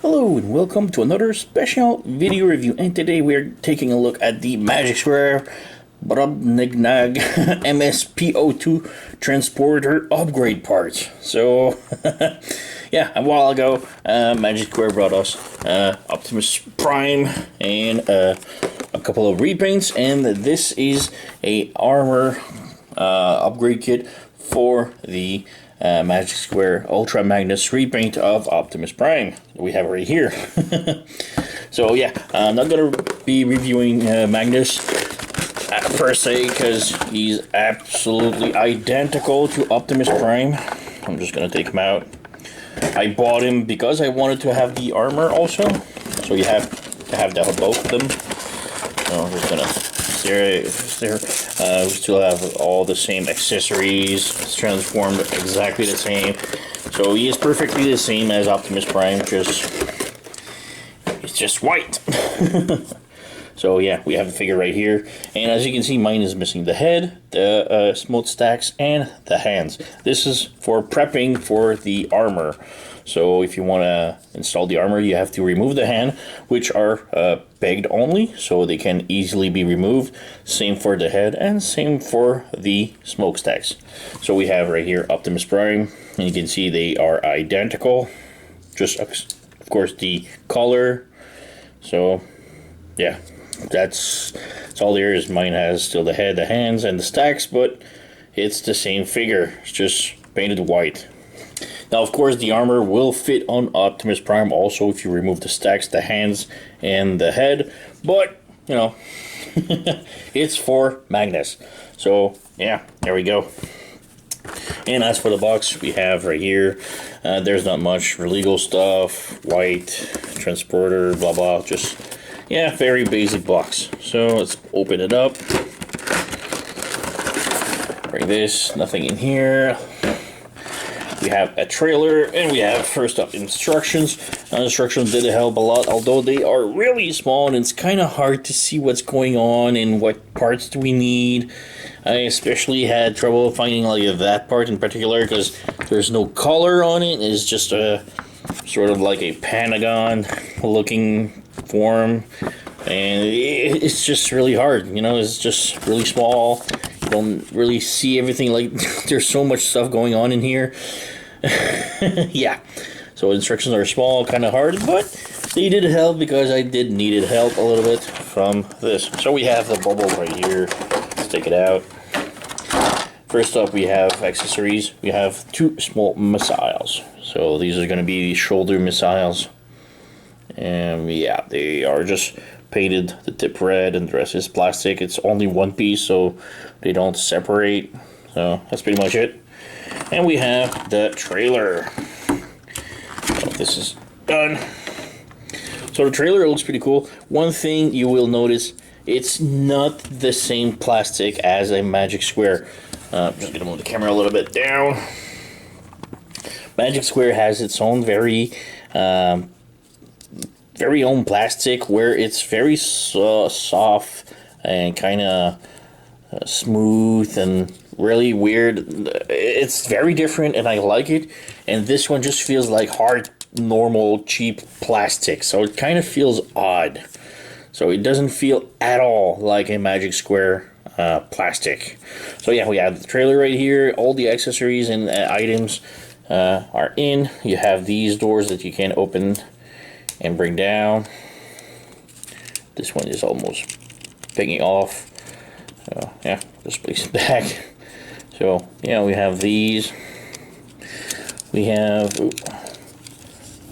Hello and welcome to another special video review, and today we're taking a look at the Magic Square Brobnignag MS-P02 transporter upgrade parts. So yeah, a while ago Magic Square brought us Optimus Prime and a couple of repaints, and this is a armor upgrade kit for the Magic Square Ultra Magnus repaint of Optimus Prime we have right here. So yeah, I'm not gonna be reviewing Magnus per se because he's absolutely identical to Optimus Prime. I'm just gonna take him out. I bought him because I wanted to have the armor also, so you have to have both of them. So I'm just gonna we still have all the same accessories. It's transformed exactly the same. So he is perfectly the same as Optimus Prime, it's just white. So yeah, we have the figure right here. And as you can see, mine is missing the head, the smoke stacks, and the hands. This is for prepping for the armor. So if you want to install the armor, you have to remove the hand, which are pegged only, so they can easily be removed. Same for the head, and same for the smokestacks. So we have right here Optimus Prime, and you can see they are identical. Just, of course, the color. So yeah, that's all there is. Mine has still the head, the hands, and the stacks, but it's the same figure. It's just painted white. Now, of course, the armor will fit on Optimus Prime also if you remove the stacks, the hands, and the head. But, you know, it's for Magnus. So, yeah, there we go. And as for the box, we have right here, there's not much legal stuff, white, transporter, blah, blah. Just, yeah, very basic box. So, let's open it up. Like this, nothing in here. We have a trailer, and we have, first up, instructions. Instructions did help a lot, although they are really small, and it's kind of hard to see what's going on and what parts do we need. I especially had trouble finding like that part in particular because there's no color on it. It's just a sort of like a pentagon looking form, and it's just really hard. You know, it's just really small. You don't really see everything. Like, there's so much stuff going on in here. Yeah, so instructions are small, kind of hard, but they did help because I did needed help a little bit from this. So we have the bubble right here. Let's take it out. First up, we have accessories. We have two small missiles. So these are going to be shoulder missiles, and yeah, they are just painted the tip red, and the rest is plastic. It's only one piece, so they don't separate. So that's pretty much it. And we have the trailer. So this is done. So the trailer looks pretty cool. One thing you will notice, it's not the same plastic as a Magic Square. I'm just gonna move the camera a little bit down. Magic Square has its own very own plastic, where it's very soft and kind of smooth and really weird. It's very different, and I like it. And this one just feels like hard, normal, cheap plastic, so it kind of feels odd. So it doesn't feel at all like a Magic Square plastic. So yeah, we have the trailer right here. All the accessories and items are in. You have these doors that you can open and bring down. This one is almost picking off. Yeah, just place it back. So yeah, we have these. We have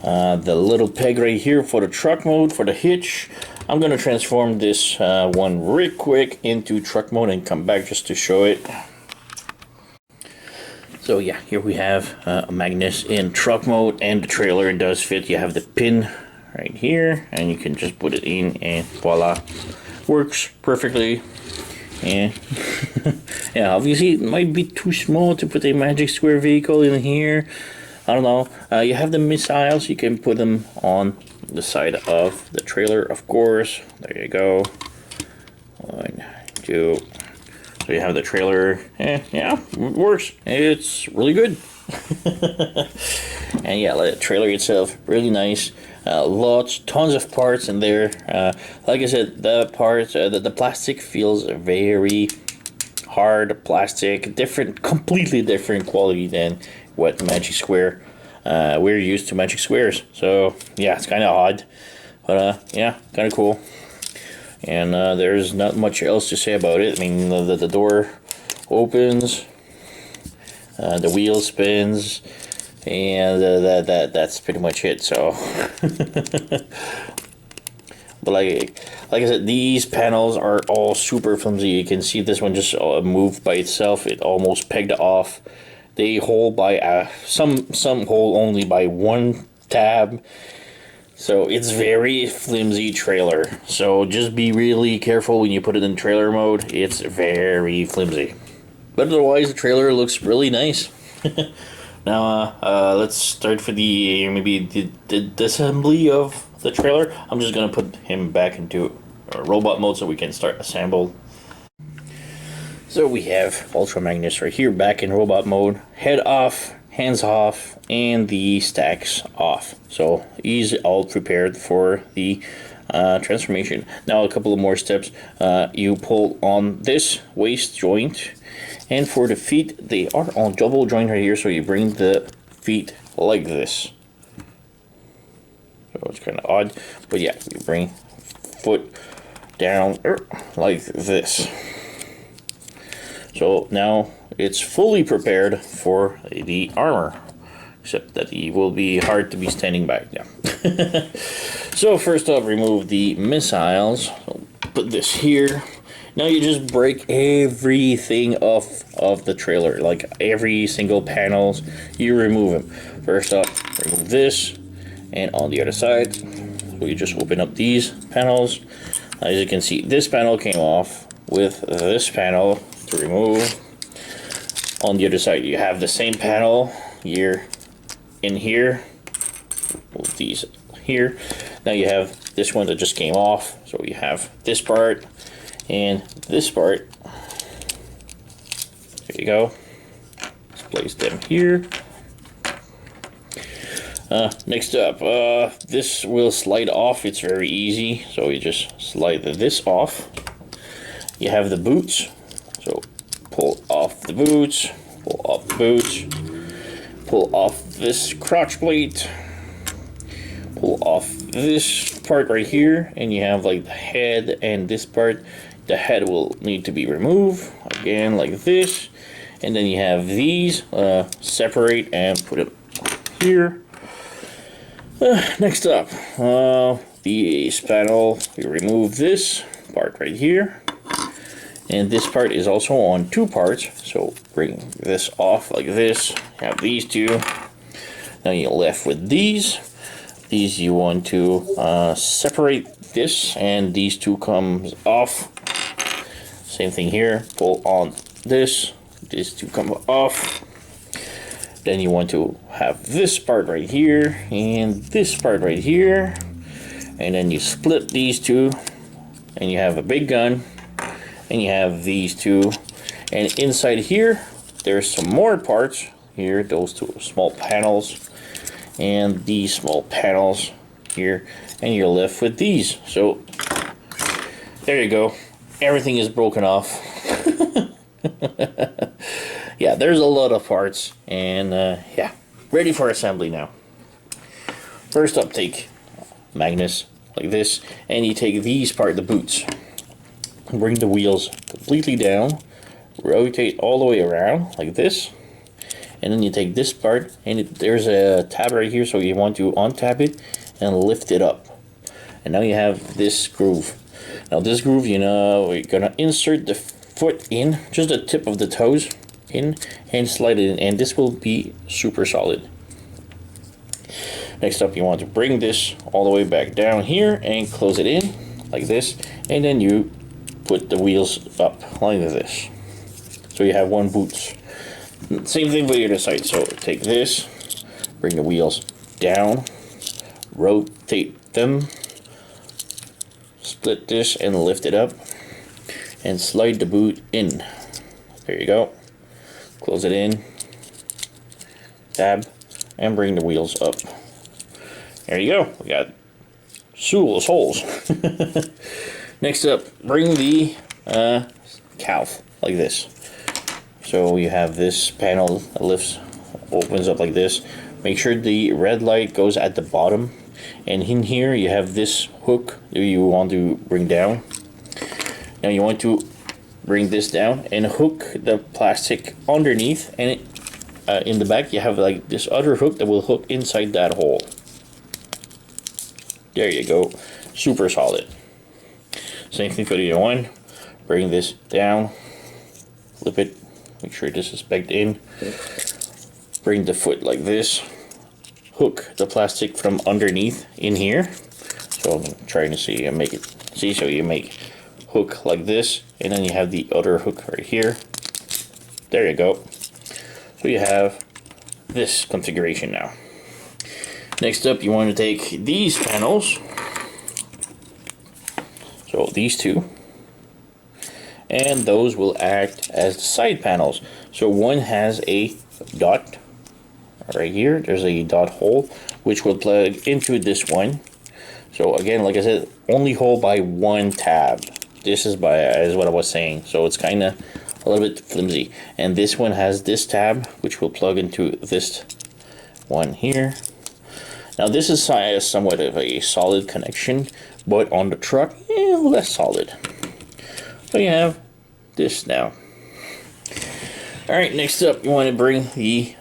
the little peg right here for the truck mode, for the hitch. I'm gonna transform this one real quick into truck mode and come back just to show it. So yeah, here we have a Magnus in truck mode, and the trailer does fit. You have the pin right here, and you can just put it in, and voila, works perfectly. Yeah. Yeah, obviously it might be too small to put a Magic Square vehicle in here. I don't know. You have the missiles. You can put them on the side of the trailer, of course. There you go. 1, 2. So you have the trailer. Yeah, it works. It's really good. And yeah, the trailer itself, really nice. Tons of parts in there. Like I said, the parts, the plastic feels very hard plastic, completely different quality than what Magic Square. We're used to Magic Squares, so yeah, it's kind of odd, but yeah, kind of cool. And there's not much else to say about it. I mean, the door opens, the wheel spins, and that's pretty much it. So, but like I said, these panels are all super flimsy. You can see this one just moved by itself. It almost pegged off. They hold by some hold only by one tab. So it's very flimsy trailer. So just be really careful when you put it in trailer mode. It's very flimsy. But otherwise, the trailer looks really nice. Now, let's start for maybe the disassembly of the trailer. I'm just gonna put him back into robot mode so we can start assemble. So we have Ultra Magnus right here back in robot mode. Head off, hands off, and the stacks off. So he's all prepared for the transformation. Now a couple of more steps. You pull on this waist joint, and for the feet, they are on double joint right here, so you bring the feet like this. So it's kind of odd, but yeah, you bring foot down like this. So now it's fully prepared for the armor, except that he will be hard to be standing back now. So first off, remove the missiles. So put this here. Now you just break everything off of the trailer, like every single panels, you remove them. First off, remove this, and on the other side, so you just open up these panels. As you can see, this panel came off with this panel to remove. On the other side, you have the same panel here, in here, move these here. Now you have this one that just came off, so you have this part and this part. There you go. Let's place them here. Next up, this will slide off. It's very easy, so you just slide this off. You have the boots, so pull off the boots, pull off the boots, pull off this crotch plate, pull off this part right here, and you have like the head and this part. The head will need to be removed again like this, and then you have these separate and put it here. Next up, the ace panel, we remove this part right here, and this part is also on two parts, so bring this off like this. Have these two. Now you're left with these. These you want to separate this, and these two comes off. Same thing here, pull on this, these two come off. Then you want to have this part right here and this part right here, and then you split these two, and you have a big gun, and you have these two, and inside here there's some more parts here, those two small panels and these small panels here, and you're left with these. So there you go, everything is broken off. Yeah, there's a lot of parts, and yeah, ready for assembly now. First up, take Magnus like this, and you take these the boots, bring the wheels completely down, rotate all the way around like this, and then you take this part, and there's a tab right here, so you want to untap it and lift it up, and now you have this groove. Now this groove, you know, we're gonna insert the foot in, just the tip of the toes in, and slide it in, and this will be super solid. Next up, you want to bring this all the way back down here and close it in like this, and then you put the wheels up like this, so you have one boots. Same thing for the other side. So take this, bring the wheels down, rotate them, split this and lift it up, and slide the boot in. There you go. Close it in. tab and bring the wheels up. There you go. We got Sewell's holes. Next up, bring the calf like this. So you have this panel that lifts, opens up like this. Make sure the red light goes at the bottom. And in here you have this hook that you want to bring down. Now you want to bring this down and hook the plastic underneath, and in the back you have like this other hook that will hook inside that hole. There you go. Super solid. Same thing for the other one. Bring this down, flip it, make sure this is pegged in. Bring the foot like this. Hook the plastic from underneath in here. So I'm trying to see and make it see. So you make hook like this, and then you have the other hook right here. There you go. So you have this configuration now. Next up, you want to take these panels. So these two, and those will act as the side panels. So one has a dot right here. There's a dot hole which will plug into this one. So again, like I said, only hold by one tab. This is what I was saying. So it's kind of a little bit flimsy. And this one has this tab which will plug into this one here. Now this is somewhat of a solid connection, but on the truck, less solid. So you have this now. All right, next up, you want to bring the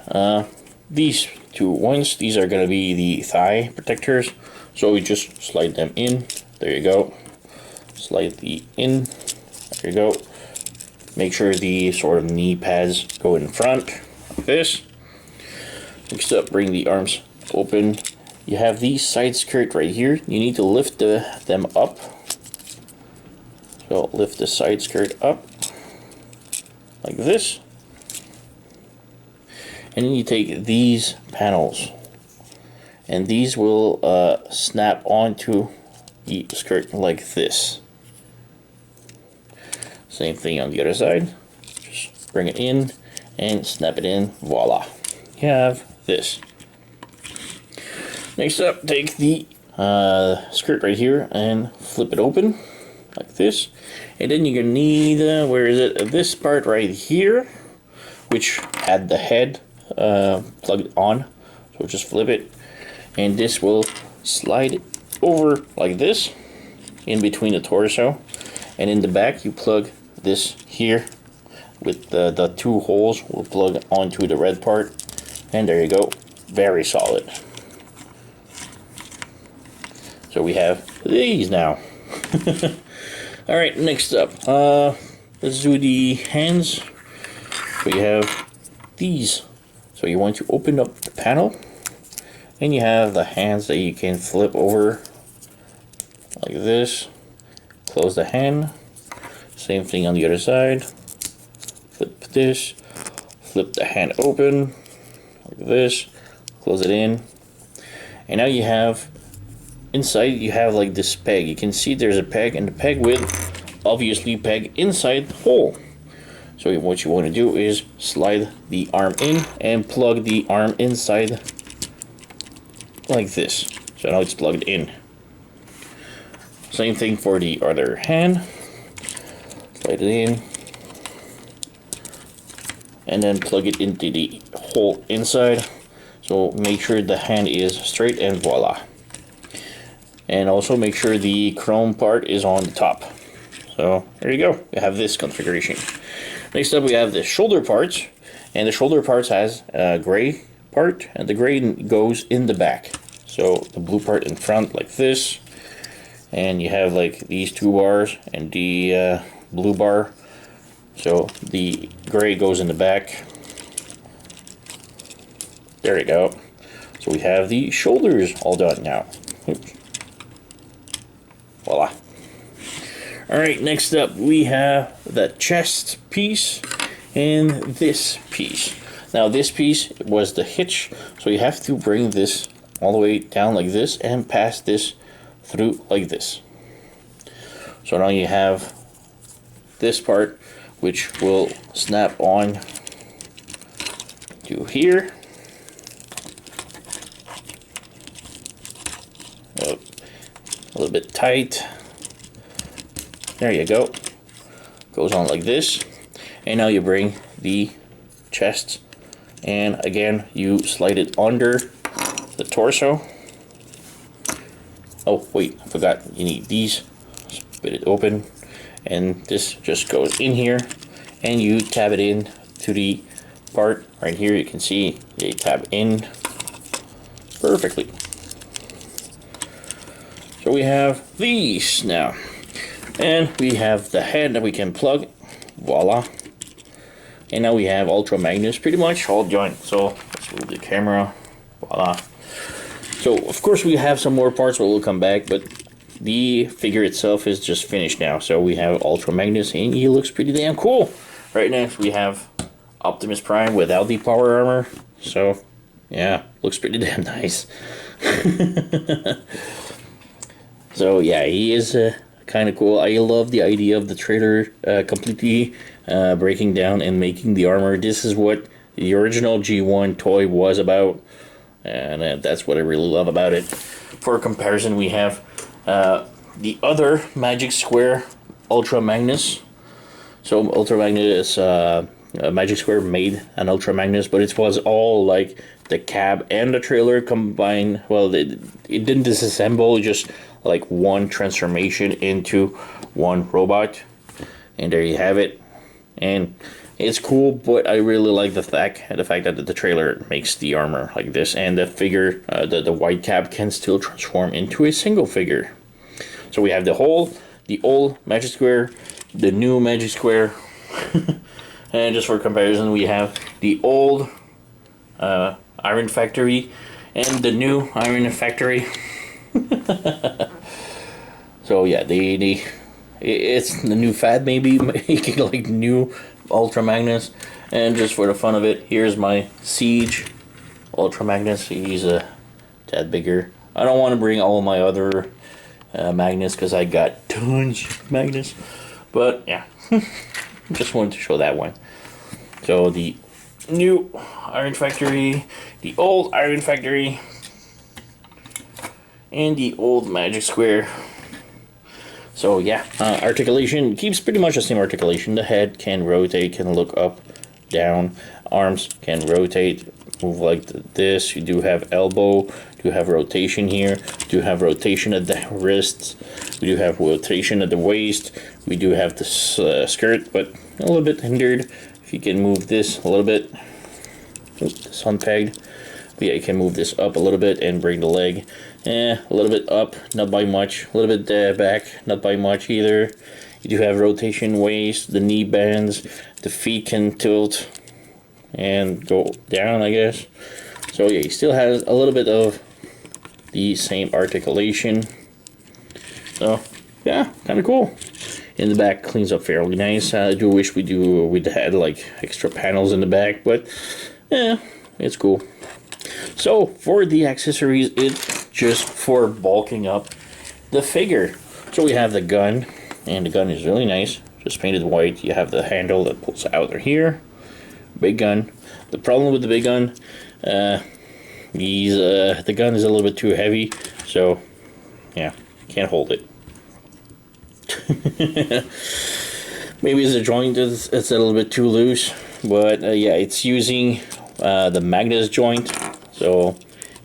these two ones. These are going to be the thigh protectors. So we just slide them in. There you go. Slide the in. There you go. Make sure the sort of knee pads go in front like this. Next up, bring the arms open. You have these side skirt right here. You need to lift them up. So lift the side skirt up like this. And then you take these panels, and these will snap onto the skirt like this. Same thing on the other side. Just bring it in and snap it in. Voila. You have this. Next up, take the skirt right here and flip it open like this. And then you're gonna need, where is it? This part right here, which had the head plugged on. So just flip it, and this will slide over like this in between the torso. And in the back, you plug this here with the two holes will plug onto the red part. And there you go. Very solid. So we have these now. Alright, next up, let's do the hands. So you have these. So you want to open up the panel, and you have the hands that you can flip over like this. Close the hand. Same thing on the other side. Flip this. Flip the hand open like this. Close it in. And now you have inside, you have like this peg. You can see there's a peg, and the peg will obviously peg inside the hole. So what you want to do is slide the arm in and plug the arm inside like this. So now it's plugged in. Same thing for the other hand. Slide it in and then plug it into the hole inside. So make sure the hand is straight, and voila. And also make sure the chrome part is on the top. So there you go. You have this configuration. Next up, we have the shoulder parts, and the shoulder parts has a gray part, and the gray goes in the back. So the blue part in front like this, and you have like these two bars and the blue bar. So the gray goes in the back. There you go. So we have the shoulders all done now. Oops. Voila. Alright, next up we have the chest piece and this piece. Now this piece was the hitch, so you have to bring this all the way down like this and pass this through like this. So now you have this part which will snap on to here. a little bit tight. There you go. Goes on like this. And now you bring the chest, and again you slide it under the torso. Oh wait, I forgot, you need these. Split it open, and this just goes in here, and you tab it in to the part right here. You can see they tab in perfectly. So we have these now, and we have the head that we can plug. Voila. And now we have Ultra Magnus pretty much all joined. So let's move the camera. Voila. So of course we have some more parts, but we'll come back, but the figure itself is just finished now. So we have Ultra Magnus, and he looks pretty damn cool. Right next we have Optimus Prime without the power armor. So yeah, looks pretty damn nice. So yeah, he is kind of cool. I love the idea of the trailer completely breaking down and making the armor. This is what the original G1 toy was about, and that's what I really love about it. For comparison, we have the other Magic Square Ultra Magnus. So Ultra Magnus, Magic Square made an Ultra Magnus, but it was all like the cab and the trailer combined. Well, it didn't disassemble, just like one transformation into one robot. And there you have it. And it's cool, but I really like the fact that the trailer makes the armor like this, and the figure, the white cap can still transform into a single figure. So we have the old Magic Square, the new Magic Square, and just for comparison, we have the old Iron Factory and the new Iron Factory. So yeah, it's the new fad, maybe making like new Ultra Magnus. And just for the fun of it, here's my Siege Ultra Magnus. He's a tad bigger. I don't want to bring all my other Magnus because I got tons of Magnus, but yeah, just wanted to show that one. So the new Iron Factory, the old Iron Factory, and the old Magic Square. So yeah, articulation keeps pretty much the same articulation. The head can rotate, can look up, down. Arms can rotate, move like this. You do have elbow, you have rotation here, you do have rotation at the wrists, we do have rotation at the waist, we do have the skirt, but a little bit hindered. If you can move this a little bit, oops, this unpegged. But yeah, you can move this up a little bit and bring the leg a little bit up, not by much. A little bit back, not by much either. You do have rotation waist, the knee bends, the feet can tilt and go down, I guess. So yeah, he still has a little bit of the same articulation. So yeah, kind of cool. In the back cleans up fairly nice. I do wish we'd had like extra panels in the back, but yeah, it's cool. So for the accessories, it's just for bulking up the figure. So we have the gun, and the gun is really nice, just painted white. You have the handle that pulls out here. Big gun. The problem with the big gun, the gun is a little bit too heavy, so yeah, can't hold it. Maybe the joint it's a little bit too loose, but yeah, it's using the Magnus joint. So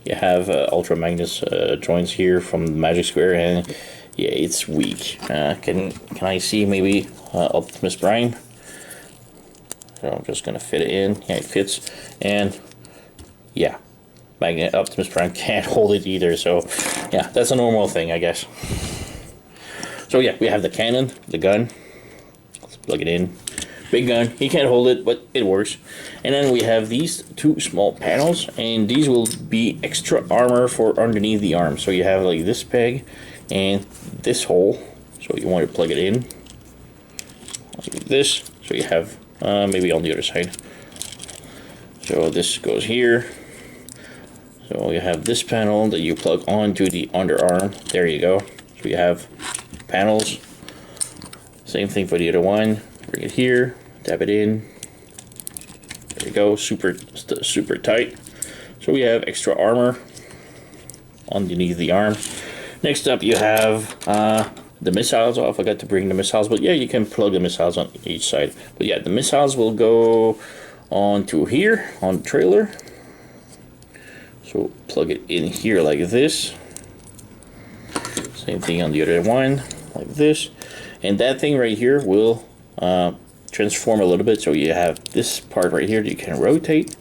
you have Ultra Magnus joints here from the Magic Square, and yeah, it's weak. Can I see maybe Optimus Prime? So I'm just gonna fit it in. Yeah, it fits, and yeah, Optimus Prime can't hold it either. So yeah, that's a normal thing, I guess. So yeah, we have the cannon, the gun. Let's plug it in. Big gun, he can't hold it, but it works. And then we have these two small panels, and these will be extra armor for underneath the arm. So you have like this peg and this hole. So you want to plug it in like this. So you have maybe on the other side. So this goes here. So you have this panel that you plug onto the underarm. There you go. So you have panels. Same thing for the other one. Bring it here, tap it in. There you go, super tight. So we have extra armor underneath the arm. Next up, you have the missiles. Oh, I forgot to bring the missiles, but yeah, you can plug the missiles on each side. But yeah, the missiles will go onto here on the trailer. So plug it in here like this. Same thing on the other one, like this. And that thing right here will transform a little bit. So you have this part right here that you can rotate.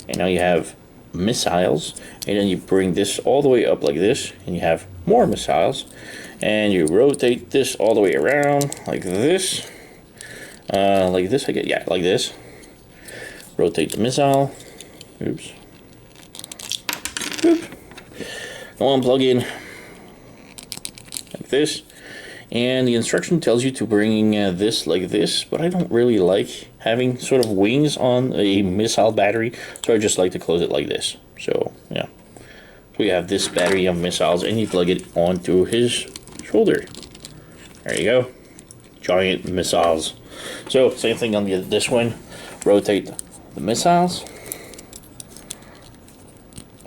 And now you have missiles. And then you bring this all the way up like this. And you have more missiles. And you rotate this all the way around like this. Like this, I get, yeah, like this. Rotate the missile. Oops. Oop. Go on, plug in. Like this. And the instruction tells you to bring this like this, but I don't really like having sort of wings on a missile battery, so I just like to close it like this. So yeah, we have this battery of missiles, and you plug it onto his shoulder. There you go, giant missiles. So same thing on this one. Rotate the missiles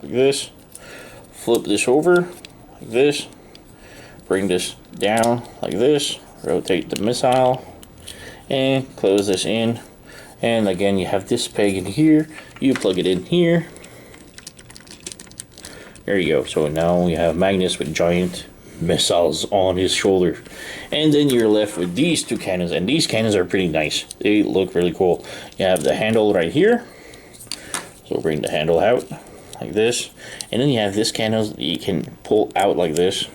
like this. Flip this over like this. Bring this down like this, rotate the missile, and close this in. And again, you have this peg in here, you plug it in here. There you go. So now we have Magnus with giant missiles on his shoulder. And then you're left with these two cannons, and these cannons are pretty nice. They look really cool. You have the handle right here, so bring the handle out like this, and then you have this cannon that you can pull out like this.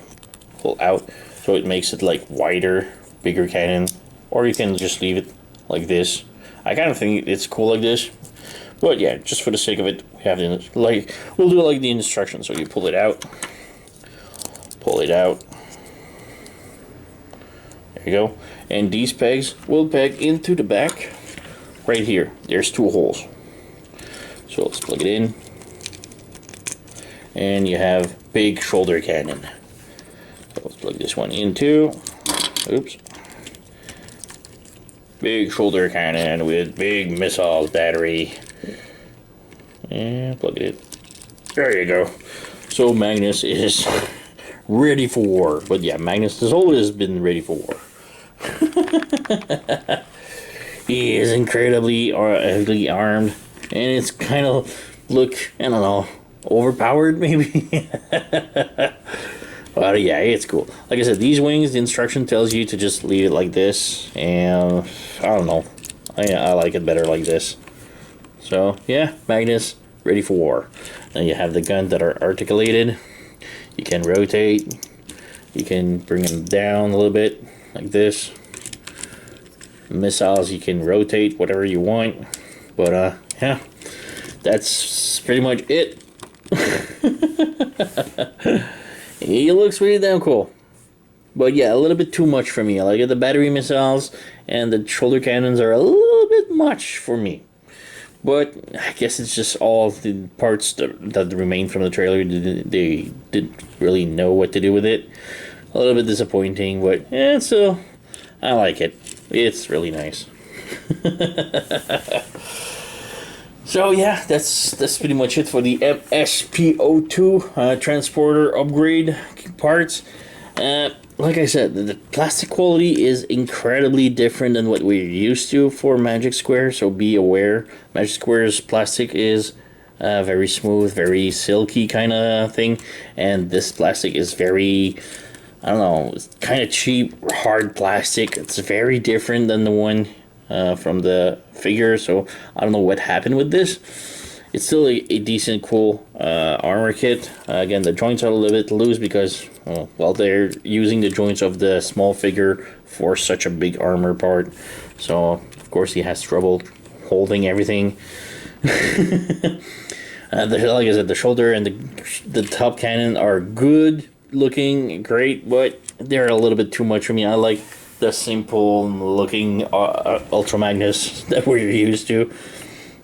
Pull out, so it makes it like wider, bigger cannon, or you can just leave it like this. I kind of think it's cool like this, but yeah, just for the sake of it, we have the, like, we'll do like the instructions. So you pull it out, there you go, and these pegs will peg into the back right here. There's two holes, so let's plug it in, and you have big shoulder cannon. Let's plug this one in too. Oops. Big shoulder cannon with big missiles battery. And plug it in. There you go. So Magnus is ready for war. But yeah, Magnus has always been ready for war. He is incredibly heavily armed. And it's kind of look, I don't know, overpowered maybe. But yeah, it's cool. Like I said, these wings, the instruction tells you to just leave it like this, and I don't know, I like it better like this. So yeah, Magnus, ready for war. Then you have the guns that are articulated. You can rotate, you can bring them down a little bit like this. Missiles, you can rotate whatever you want. But yeah, that's pretty much it. It looks really damn cool. But yeah, a little bit too much for me. I like the battery missiles and the shoulder cannons are a little bit much for me. But I guess it's just all the parts that remain from the trailer. They didn't really know what to do with it. A little bit disappointing, but yeah, so I like it. It's really nice. So yeah, that's pretty much it for the MS-P02 transporter upgrade parts. Like I said, the plastic quality is incredibly different than what we're used to for Magic Square, so be aware. Magic Square's plastic is very smooth, very silky kind of thing, and this plastic is very, I don't know, it's kind of cheap, hard plastic. It's very different than the one from the figure, so I don't know what happened with this. It's still a decent, cool armor kit. Again, the joints are a little bit loose because, well, they're using the joints of the small figure for such a big armor part. So, of course, he has trouble holding everything. Like I said, the shoulder and the top cannon are good looking, great, but they're a little bit too much for me. I like the simple looking Ultra Magnus that we're used to.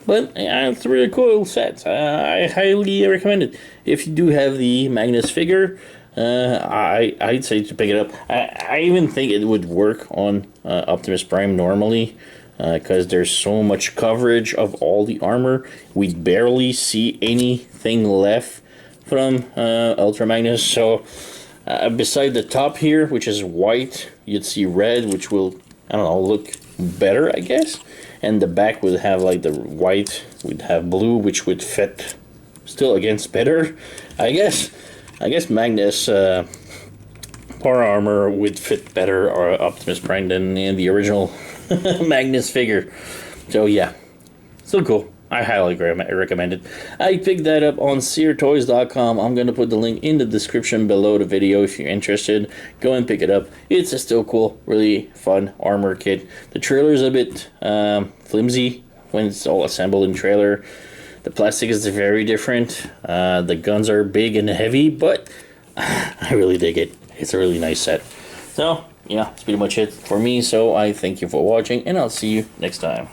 But yeah, it's a really cool set. I highly recommend it. If you do have the Magnus figure, I'd say to pick it up. I even think it would work on Optimus Prime normally, because there's so much coverage of all the armor. We barely see anything left from Ultra Magnus, so Beside the top here, which is white, you'd see red, which will, I don't know, look better, I guess. And the back would have like the white, would have blue, which would fit still against better, I guess. I guess Magnus Power Armor would fit better, or Optimus Prime, than in the original Magnus figure. So yeah, still cool. I highly recommend it. I picked that up on Sirtoys.com. I'm going to put the link in the description below the video if you're interested. Go and pick it up. It's a still cool, really fun armor kit. The trailer is a bit flimsy when it's all assembled in trailer. The plastic is very different. The guns are big and heavy, but I really dig it. It's a really nice set. So, yeah, that's pretty much it for me. So I thank you for watching, and I'll see you next time.